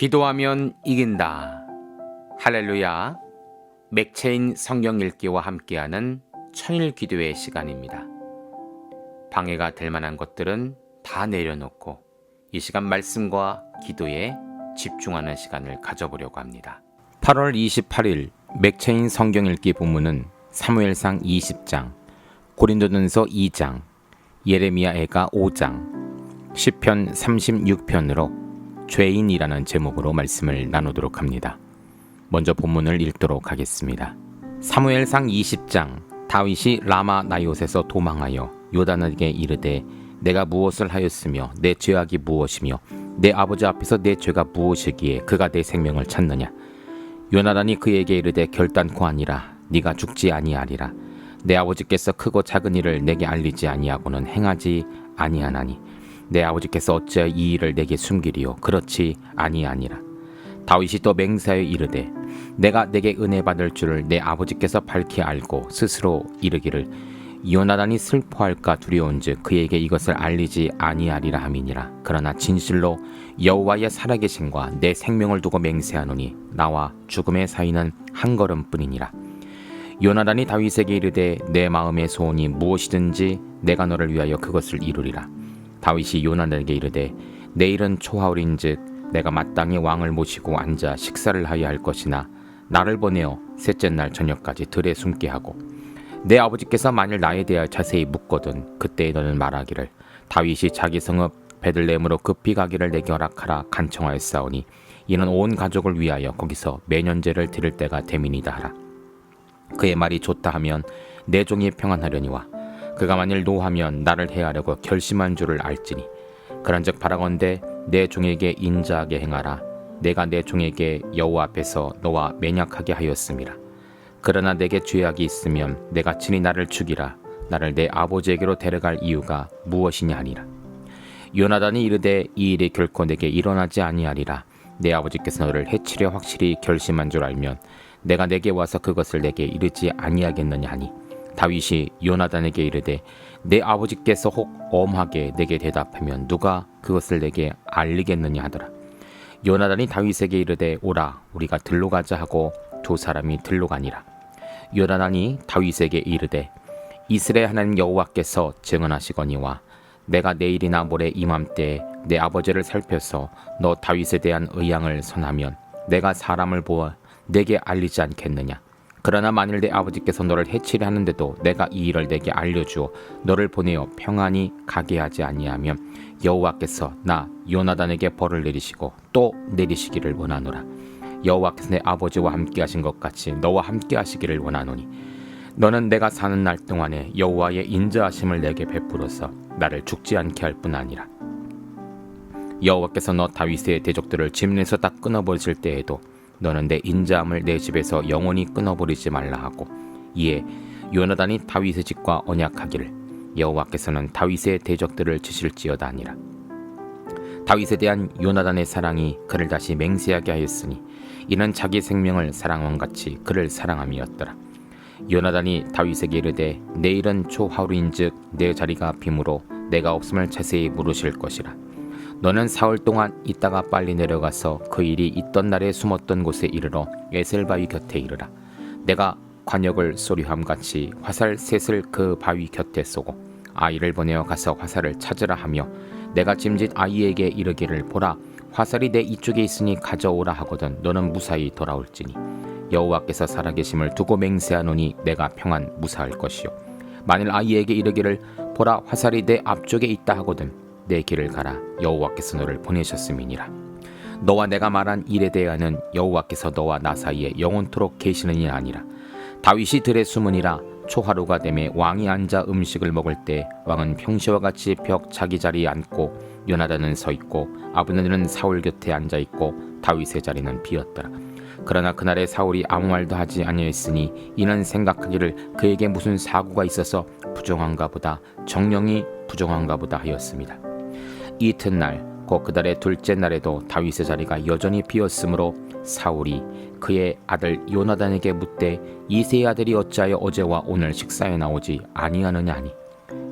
기도하면 이긴다. 할렐루야. 맥체인 성경 읽기와 함께하는 천일 기도의 시간입니다. 방해가 될 만한 것들은 다 내려놓고 이 시간 말씀과 기도에 집중하는 시간을 가져보려고 합니다. 8월 28일 맥체인 성경 읽기 본문은 사무엘상 20장, 고린도전서 2장, 예레미야애가 5장, 시편 36편으로 죄인이라는 제목으로 말씀을 나누도록 합니다. 먼저 본문을 읽도록 하겠습니다. 사무엘상 20장. 다윗이 라마 나요곳에서 도망하여 요나단에게 이르되 내가 무엇을 하였으며 내 죄악이 무엇이며 내 아버지 앞에서 내 죄가 무엇이기에 그가 내 생명을 찾느냐. 요나단이 그에게 이르되 결단코 아니라 네가 죽지 아니하리라. 내 아버지께서 크고 작은 일을 내게 알리지 아니하고는 행하지 아니하나니 내 아버지께서 어찌하여 이 일을 내게 숨기리요. 그렇지 아니하니라. 다윗이 또 맹세하여 이르되 내가 내게 은혜 받을 줄을 내 아버지께서 밝히 알고 스스로 이르기를 요나단이 슬퍼할까 두려운즉 그에게 이것을 알리지 아니하리라 함이니라. 그러나 진실로 여호와의 살아계심과 내 생명을 두고 맹세하노니 나와 죽음의 사이는 한 걸음뿐이니라. 요나단이 다윗에게 이르되 내 마음의 소원이 무엇이든지 내가 너를 위하여 그것을 이루리라. 다윗이 요나단에게 이르되 내일은 초하울인즉 내가 마땅히 왕을 모시고 앉아 식사를 하여야 할 것이나 나를 보내어 셋째 날 저녁까지 들에 숨게 하고 내 아버지께서 만일 나에 대하여 자세히 묻거든 그때 너는 말하기를 다윗이 자기 성읍 베들레헴으로 급히 가기를 내게 허락하라 간청하였사오니 이는 온 가족을 위하여 거기서 매년제를 드릴 때가 되민이다 하라. 그의 말이 좋다 하면 내 종이 평안하려니와 그가 만일 노하면 나를 해하려고 결심한 줄을 알지니 그런즉 바라건대 내 종에게 인자하게 행하라. 내가 내 종에게 여호와 앞에서 너와 맹약하게 하였음이라. 그러나 내게 죄악이 있으면 내가 친히 나를 죽이라. 나를 내 아버지에게로 데려갈 이유가 무엇이냐 하니라. 요나단이 이르되 이 일이 결코 내게 일어나지 아니하리라. 내 아버지께서 너를 해치려 확실히 결심한 줄 알면 내가 내게 와서 그것을 내게 이르지 아니하겠느냐 하니 다윗이 요나단에게 이르되 내 아버지께서 혹 엄하게 내게 대답하면 누가 그것을 내게 알리겠느냐 하더라. 요나단이 다윗에게 이르되 오라 우리가 들로 가자 하고 두 사람이 들로 가니라. 요나단이 다윗에게 이르되 이스라엘 하나님 여호와께서 증언하시거니와 내가 내일이나 모레 이맘때에 내 아버지를 살펴서 너 다윗에 대한 의향을 선하면 내가 사람을 보아 내게 알리지 않겠느냐. 그러나 만일 내 아버지께서 너를 해치려 하는데도 내가 이 일을 내게 알려주어 너를 보내어 평안히 가게 하지 아니하면 여호와께서 나 요나단에게 벌을 내리시고 또 내리시기를 원하노라. 여호와께서 내 아버지와 함께 하신 것 같이 너와 함께 하시기를 원하노니 너는 내가 사는 날 동안에 여호와의 인자하심을 내게 베풀어서 나를 죽지 않게 할 뿐 아니라. 여호와께서 너 다윗의 대적들을 집내에서 다 끊어버리실 때에도 너는 내 인자함을 내 집에서 영원히 끊어버리지 말라 하고 이에 요나단이 다윗의 집과 언약하기를 여호와께서는 다윗의 대적들을 치실지어다 하니라. 다윗에 대한 요나단의 사랑이 그를 다시 맹세하게 하였으니 이는 자기 생명을 사랑함같이 그를 사랑함이었더라. 요나단이 다윗에게 이르되 내일은 초하루인즉 내 자리가 빈으로 내가 없음을 자세히 물으실 것이라. 너는 사흘 동안 있다가 빨리 내려가서 그 일이 있던 날에 숨었던 곳에 이르러 에셀바위 곁에 이르라. 내가 관역을 쏘리함같이 화살 셋을 그 바위 곁에 쏘고 아이를 보내어 가서 화살을 찾으라 하며 내가 짐짓 아이에게 이르기를 보라 화살이 내 이쪽에 있으니 가져오라 하거든 너는 무사히 돌아올지니 여호와께서 살아계심을 두고 맹세하노니 내가 평안 무사할 것이요 만일 아이에게 이르기를 보라 화살이 내 앞쪽에 있다 하거든 내 길을 가라 여호와께서 너를 보내셨음이니라. 너와 내가 말한 일에 대하여는 여호와께서 너와 나 사이에 영원토록 계시느니 아니라. 다윗이 들에 숨으니라. 초하루가 되매 왕이 앉아 음식을 먹을 때 왕은 평시와 같이 벽 자기 자리에 앉고 요나단은 서 있고 아브넬은 사울 곁에 앉아 있고 다윗의 자리는 비었더라. 그러나 그날에 사울이 아무 말도 하지 아니하였으니 이는 생각하기를 그에게 무슨 사고가 있어서 부정한가 보다 정령이 부정한가 보다 하였습니다. 이튿날 곧 그달의 둘째 날에도 다윗의 자리가 여전히 비었으므로 사울이 그의 아들 요나단에게 묻되 이새의 아들이 어찌하여 어제와 오늘 식사에 나오지 아니하느냐 하니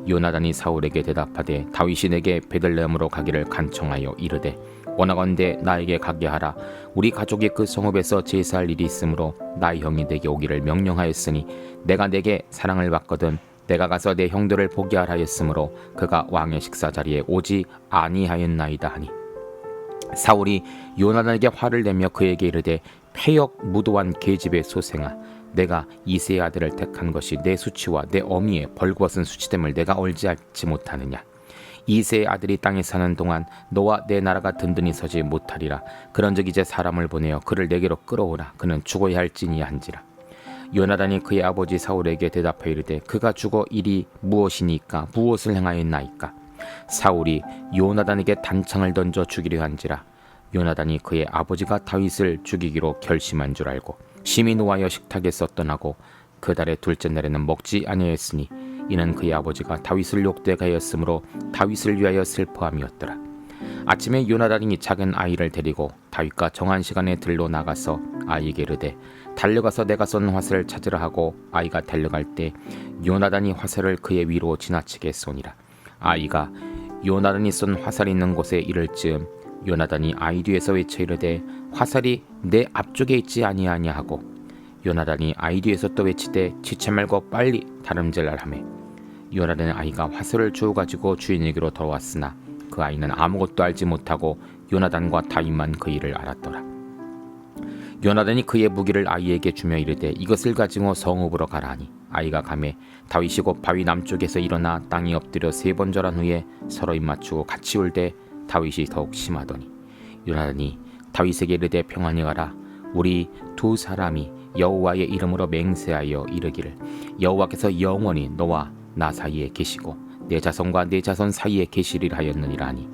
요나단이 사울에게 대답하되 다윗이 내게 베들레헴으로 가기를 간청하여 이르되 원하건대 나에게 가게 하라. 우리 가족이 그 성읍에서 제사할 일이 있으므로 나의 형이 내게 오기를 명령하였으니 내가 내게 사랑을 받거든 내가 가서 내 형들을 보게 하라 하였으므로 그가 왕의 식사 자리에 오지 아니하였나이다 하니 사울이 요나단에게 화를 내며 그에게 이르되 패역 무도한 계집의 소생아 내가 이새의 아들을 택한 것이 내 수치와 내 어미의 벌거벗은 수치됨을 내가 얼지 않지 못하느냐. 이새의 아들이 땅에 사는 동안 너와 내 나라가 든든히 서지 못하리라. 그런즉 이제 사람을 보내어 그를 내게로 끌어오라. 그는 죽어야 할지니야 한지라. 요나단이 그의 아버지 사울에게 대답하여 이르되 그가 죽어 일이 무엇이니까 무엇을 행하였나이까. 사울이 요나단에게 단창을 던져 죽이려 한지라. 요나단이 그의 아버지가 다윗을 죽이기로 결심한 줄 알고 심히 노하여 식탁에서 떠나고 그 달의 둘째 날에는 먹지 아니하였으니 이는 그의 아버지가 다윗을 욕되하였으므로 다윗을 위하여 슬퍼함이었더라. 아침에 요나단이 작은 아이를 데리고 다윗과 정한 시간에 들로 나가서 아이에게 이르되 달려가서 내가 쏜 화살을 찾으라 하고 아이가 달려갈 때 요나단이 화살을 그의 위로 지나치게 쏘니라. 아이가 요나단이 쏜 화살이 있는 곳에 이를 즈음 요나단이 아이 뒤에서 외쳐 이르되 화살이 내 앞쪽에 있지 아니하냐 하고 요나단이 아이 뒤에서 또 외치되 지체 말고 빨리 다름질날 하매 요나단의 아이가 화살을 주워 가지고 주인에게로 돌아왔으나 그 아이는 아무것도 알지 못하고 요나단과 다윗만 그 일을 알았더라. 요나단이 그의 무기를 아이에게 주며 이르되 이것을 가지고 성읍으로 가라 하니 아이가 가매 다윗이 곧 바위 남쪽에서 일어나 땅에 엎드려 3번 절한 후에 서로 입맞추고 같이 울되 다윗이 더욱 심하더니 요나단이 다윗에게 이르되 평안히 가라. 우리 두 사람이 여호와의 이름으로 맹세하여 이르기를 여호와께서 영원히 너와 나 사이에 계시고 내 자손과 내 자손 사이에 계시리라 하였느니라 하니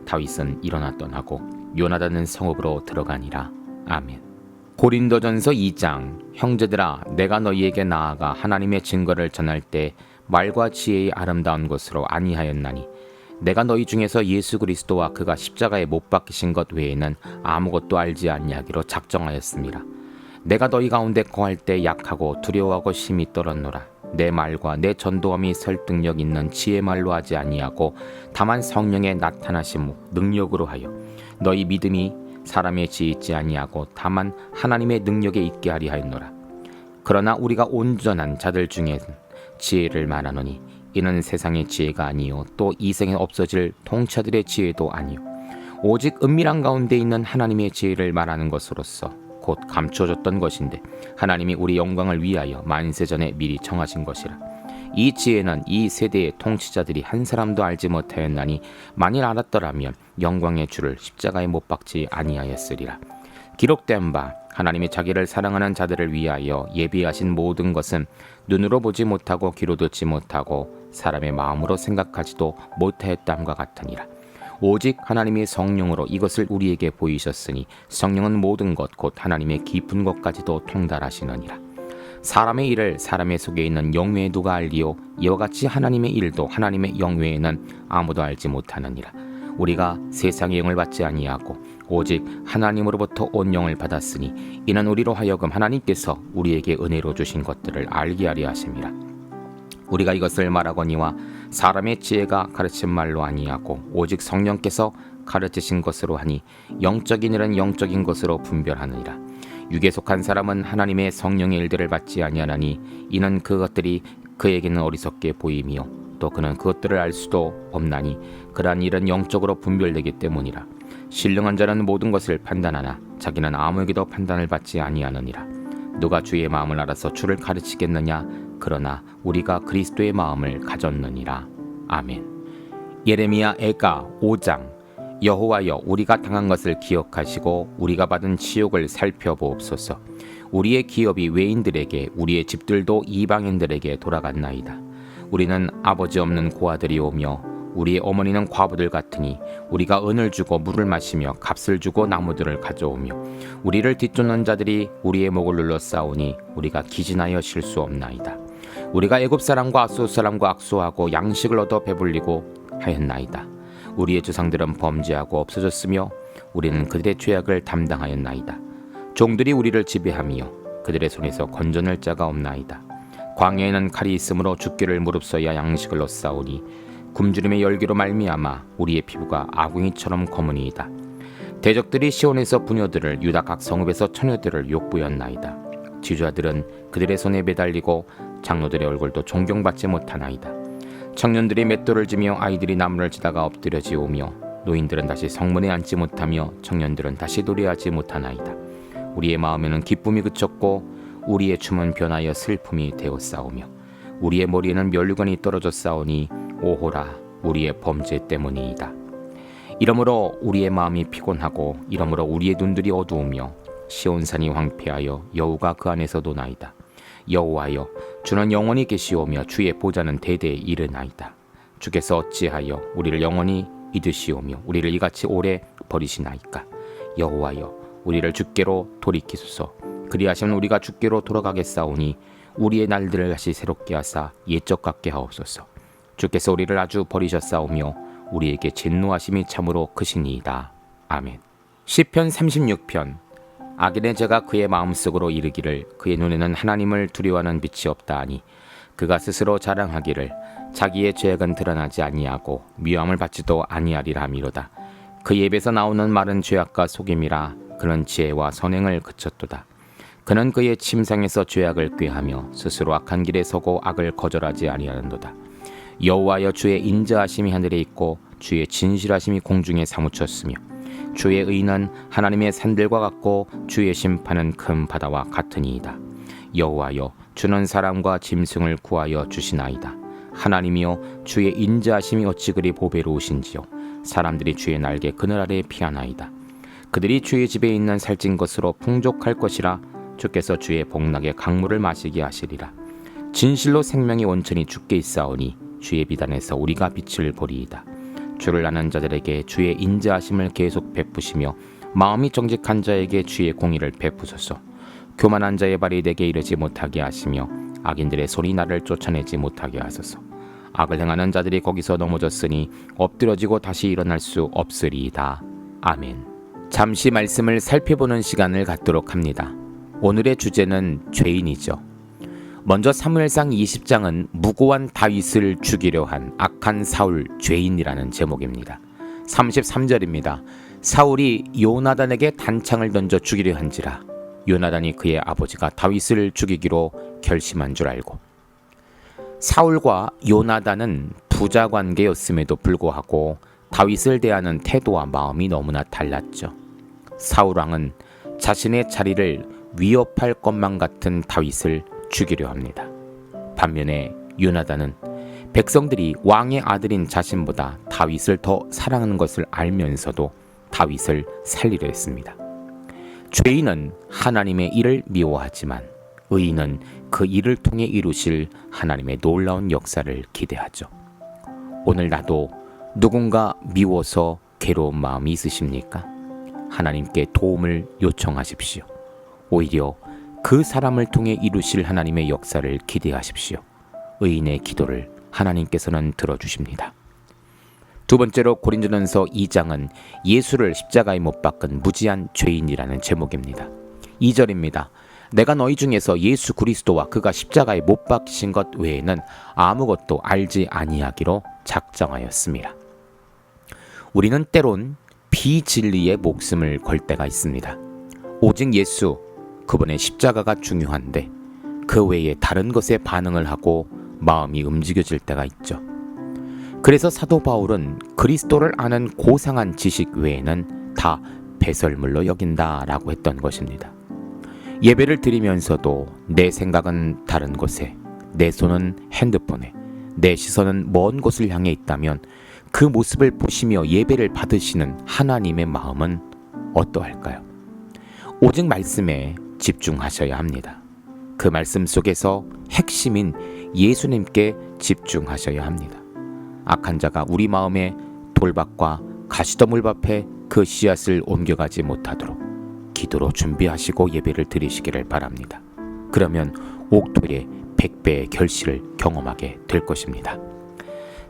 다윗은 일어나 떠나고 요나단은 성읍으로 들어가니라. 아멘. 고린도전서 2장. 형제들아 내가 너희에게 나아가 하나님의 증거를 전할 때 말과 지혜의 아름다운 것으로 아니하였나니 내가 너희 중에서 예수 그리스도와 그가 십자가에 못 박히신 것 외에는 아무것도 알지 아니하기로 작정하였습니다. 내가 너희 가운데 거할 때 약하고 두려워하고 심히 떨었노라. 내 말과 내 전도함이 설득력 있는 지혜 말로 하지 아니하고 다만 성령의 나타나심 능력으로 하여 너희 믿음이 사람의 지혜 있지 아니하고 다만 하나님의 능력에 있게 하리 하였노라. 그러나 우리가 온전한 자들 중에 지혜를 말하노니 이는 세상의 지혜가 아니요 또 이 생에 없어질 통치자들의 지혜도 아니요 오직 은밀한 가운데 있는 하나님의 지혜를 말하는 것으로서 곧 감춰졌던 것인데 하나님이 우리 영광을 위하여 만세전에 미리 정하신 것이라. 이 지혜는 이 세대의 통치자들이 한 사람도 알지 못하였나니 만일 알았더라면 영광의 주를 십자가에 못 박지 아니하였으리라. 기록된 바 하나님이 자기를 사랑하는 자들을 위하여 예비하신 모든 것은 눈으로 보지 못하고 귀로 듣지 못하고 사람의 마음으로 생각하지도 못하였다함과 같으니라. 오직 하나님이 성령으로 이것을 우리에게 보이셨으니 성령은 모든 것 곧 하나님의 깊은 것까지도 통달하시느니라. 사람의 일을 사람의 속에 있는 영 외에 누가 알리요 이와 같이 하나님의 일도 하나님의 영 외에는 아무도 알지 못하느니라. 우리가 세상의 영을 받지 아니하고 오직 하나님으로부터 온 영을 받았으니 이는 우리로 하여금 하나님께서 우리에게 은혜로 주신 것들을 알게 하려 하심이라. 우리가 이것을 말하거니와 사람의 지혜가 가르친 말로 아니하고 오직 성령께서 가르치신 것으로 하니 영적인 일은 영적인 것으로 분별하느니라. 육에 속한 사람은 하나님의 성령의 일들을 받지 아니하나니 이는 그것들이 그에게는 어리석게 보임이요 또 그는 그것들을 알 수도 없나니 그러한 일은 영적으로 분별되기 때문이라. 신령한 자는 모든 것을 판단하나 자기는 아무에게도 판단을 받지 아니하느니라. 누가 주의 마음을 알아서 주를 가르치겠느냐. 그러나 우리가 그리스도의 마음을 가졌느니라. 아멘. 예레미야 애가 5장. 여호와여 우리가 당한 것을 기억하시고 우리가 받은 치욕을 살펴보옵소서. 우리의 기업이 외인들에게 우리의 집들도 이방인들에게 돌아갔나이다. 우리는 아버지 없는 고아들이오며 우리의 어머니는 과부들 같으니 우리가 은을 주고 물을 마시며 값을 주고 나무들을 가져오며 우리를 뒤쫓는 자들이 우리의 목을 눌러 싸우니 우리가 기진하여 쉴 수 없나이다. 우리가 애굽 사람과 아수르 사람과 악수하고 양식을 얻어 배불리고 하였나이다. 우리의 조상들은 범죄하고 없어졌으며 우리는 그들의 죄악을 담당하였나이다. 종들이 우리를 지배하며 그들의 손에서 건져낼 자가 없나이다. 광야에는 칼이 있으므로 죽기를 무릅써야 양식을 얻사오니 굶주림의 열기로 말미암아 우리의 피부가 아궁이처럼 검으니이다. 대적들이 시온에서 부녀들을, 유다 각 성읍에서 처녀들을 욕부였나이다. 지주자들은 그들의 손에 매달리고 장로들의 얼굴도 존경받지 못하나이다. 청년들이 맷돌을 지며 아이들이 나무를 지다가 엎드려지오며 노인들은 다시 성문에 앉지 못하며 청년들은 다시 노래하지 못하나이다. 우리의 마음에는 기쁨이 그쳤고 우리의 춤은 변하여 슬픔이 되었사오며 우리의 머리에는 면류관이 떨어져 싸우니 오호라 우리의 범죄 때문이이다. 이러므로 우리의 마음이 피곤하고 이러므로 우리의 눈들이 어두우며 시온산이 황폐하여 여호가 그 안에서 노나이다. 여호와여 주는 영원히 계시오며 주의 보좌는 대대에 이르나이다. 주께서 어찌하여 우리를 영원히 잊으시오며 우리를 이같이 오래 버리시나이까. 여호와여 우리를 주께로 돌이키소서. 그리하시면 우리가 주께로 돌아가겠사오니 우리의 날들을 다시 새롭게 하사 옛적 같게 하옵소서. 주께서 우리를 아주 버리셨사오며 우리에게 진노하심이 참으로 크시니이다. 아멘. 시편 36편. 악인의 자가 그의 마음속으로 이르기를 그의 눈에는 하나님을 두려워하는 빛이 없다 하니 그가 스스로 자랑하기를 자기의 죄악은 드러나지 아니하고 미움을 받지도 아니하리라 하미로다. 그의 입에서 나오는 말은 죄악과 속임이라. 그는 지혜와 선행을 그쳤도다. 그는 그의 침상에서 죄악을 꾀하며 스스로 악한 길에 서고 악을 거절하지 아니하는도다. 여호와여 주의 인자하심이 하늘에 있고 주의 진실하심이 공중에 사무쳤으며 주의 의는 하나님의 산들과 같고 주의 심판은 큰 바다와 같으니이다. 여호와여 주는 사람과 짐승을 구하여 주시나이다. 하나님이여 주의 인자하심이 어찌 그리 보배로우신지요. 사람들이 주의 날개 그늘 아래에 피하나이다. 그들이 주의 집에 있는 살찐 것으로 풍족할 것이라. 주께서 주의 복락의 강물을 마시게 하시리라. 진실로 생명의 원천이 주께 있사오니 주의 비단에서 우리가 빛을 보리이다. 주를 아는 자들에게 주의 인자하심을 계속 베푸시며 마음이 정직한 자에게 주의 공의를 베푸소서. 교만한 자의 발이 내게 이르지 못하게 하시며 악인들의 손이 나를 쫓아내지 못하게 하소서. 악을 행하는 자들이 거기서 넘어졌으니 엎드러지고 다시 일어날 수 없으리이다. 아멘. 잠시 말씀을 살펴보는 시간을 갖도록 합니다. 오늘의 주제는 죄인이죠. 먼저 사무엘상 20장은 무고한 다윗을 죽이려 한 악한 사울 죄인이라는 제목입니다. 33절입니다. 사울이 요나단에게 단창을 던져 죽이려 한지라 요나단이 그의 아버지가 다윗을 죽이기로 결심한 줄 알고. 사울과 요나단은 부자 관계였음에도 불구하고 다윗을 대하는 태도와 마음이 너무나 달랐죠. 사울 왕은 자신의 자리를 위협할 것만 같은 다윗을 죽이려 합니다. 반면에 요나단은 백성들이 왕의 아들인 자신보다 다윗을 더 사랑하는 것을 알면서도 다윗을 살리려 했습니다. 죄인은 하나님의 일을 미워하지만 의인은 그 일을 통해 이루실 하나님의 놀라운 역사를 기대하죠. 오늘 나도 누군가 미워서 괴로운 마음이 있으십니까? 하나님께 도움을 요청하십시오. 오히려 그 사람을 통해 이루실 하나님의 역사를 기대하십시오. 의인의 기도를 하나님께서는 들어주십니다. 두 번째로 고린도전서 2장은 예수를 십자가에 못 박은 무지한 죄인이라는 제목입니다. 2절입니다. 내가 너희 중에서 예수 그리스도와 그가 십자가에 못 박히신 것 외에는 아무것도 알지 아니하기로 작정하였습니다. 우리는 때론 비진리의 목숨을 걸 때가 있습니다. 오직 예수, 그분의 십자가가 중요한데 그 외에 다른 것에 반응을 하고 마음이 움직여질 때가 있죠. 그래서 사도 바울은 그리스도를 아는 고상한 지식 외에는 다 배설물로 여긴다라고 했던 것입니다. 예배를 드리면서도 내 생각은 다른 곳에, 내 손은 핸드폰에, 내 시선은 먼 곳을 향해 있다면 그 모습을 보시며 예배를 받으시는 하나님의 마음은 어떠할까요? 오직 말씀에 집중하셔야 합니다. 그 말씀 속에서 핵심인 예수님께 집중하셔야 합니다. 악한 자가 우리 마음에 돌밭과 가시더물밭에 그 씨앗을 옮겨가지 못하도록 기도로 준비하시고 예배를 드리시기를 바랍니다. 그러면 옥토의 100배의 결실을 경험하게 될 것입니다.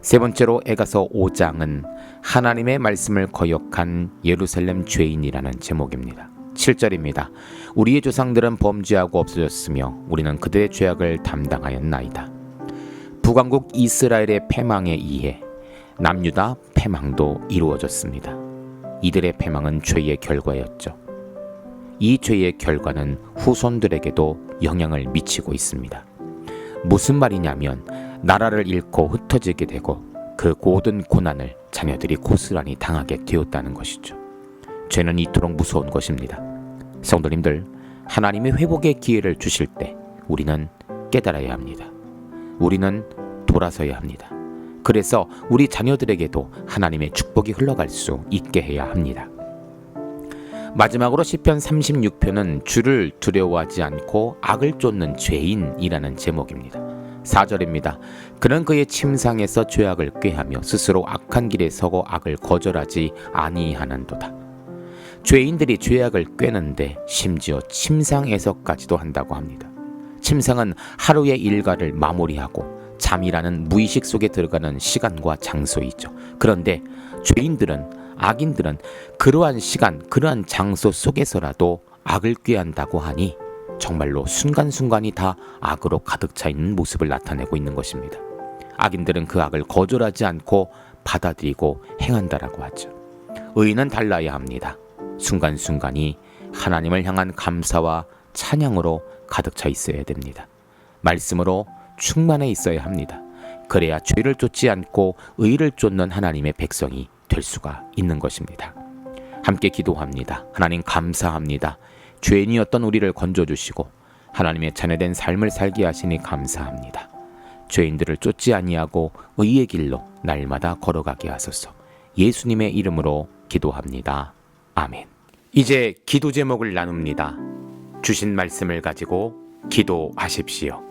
세 번째로 에가서 5장은 하나님의 말씀을 거역한 예루살렘 죄인이라는 제목입니다. 7절입니다. 우리의 조상들은 범죄하고 없어졌으며 우리는 그들의 죄악을 담당하였나이다. 북왕국 이스라엘의 패망에 의해 남유다 패망도 이루어졌습니다. 이들의 패망은 죄의 결과였죠. 이 죄의 결과는 후손들에게도 영향을 미치고 있습니다. 무슨 말이냐면 나라를 잃고 흩어지게 되고 그 모든 고난을 자녀들이 고스란히 당하게 되었다는 것이죠. 죄는 이토록 무서운 것입니다. 성도님들, 하나님이 회복의 기회를 주실 때 우리는 깨달아야 합니다. 우리는 돌아서야 합니다. 그래서 우리 자녀들에게도 하나님의 축복이 흘러갈 수 있게 해야 합니다. 마지막으로 시편 36편은 주를 두려워하지 않고 악을 쫓는 죄인이라는 제목입니다. 4절입니다. 그는 그의 침상에서 죄악을 꾀하며 스스로 악한 길에 서고 악을 거절하지 아니하는도다. 죄인들이 죄악을 꾀는데 심지어 침상에서까지도 한다고 합니다. 침상은 하루의 일과를 마무리하고 잠이라는 무의식 속에 들어가는 시간과 장소이죠. 그런데 죄인들은, 악인들은 그러한 시간, 그러한 장소 속에서라도 악을 꾀한다고 하니 정말로 순간순간이 다 악으로 가득 차 있는 모습을 나타내고 있는 것입니다. 악인들은 그 악을 거절하지 않고 받아들이고 행한다라고 하죠. 의인은 달라야 합니다. 순간순간이 하나님을 향한 감사와 찬양으로 가득 차 있어야 됩니다. 말씀으로 충만해 있어야 합니다. 그래야 죄를 쫓지 않고 의를 쫓는 하나님의 백성이 될 수가 있는 것입니다. 함께 기도합니다. 하나님 감사합니다. 죄인이었던 우리를 건져주시고 하나님의 자녀된 삶을 살게 하시니 감사합니다. 죄인들을 쫓지 아니하고 의의 길로 날마다 걸어가게 하소서. 예수님의 이름으로 기도합니다. 아멘. 이제 기도 제목을 나눕니다. 주신 말씀을 가지고 기도하십시오.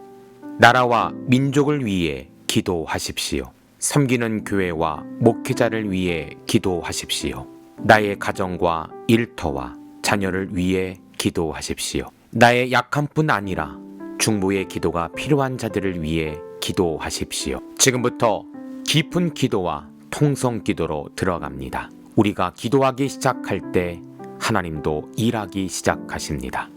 나라와 민족을 위해 기도하십시오. 섬기는 교회와 목회자를 위해 기도하십시오. 나의 가정과 일터와 자녀를 위해 기도하십시오. 나의 약함뿐 아니라 중보의 기도가 필요한 자들을 위해 기도하십시오. 지금부터 깊은 기도와 통성 기도로 들어갑니다. 우리가 기도하기 시작할 때 하나님도 일하기 시작하십니다.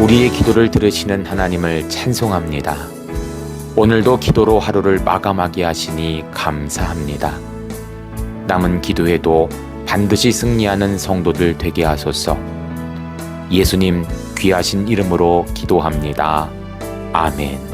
우리의 기도를 들으시는 하나님을 찬송합니다. 오늘도 기도로 하루를 마감하게 하시니 감사합니다. 남은 기도에도 반드시 승리하는 성도들 되게 하소서. 예수님 귀하신 이름으로 기도합니다. 아멘.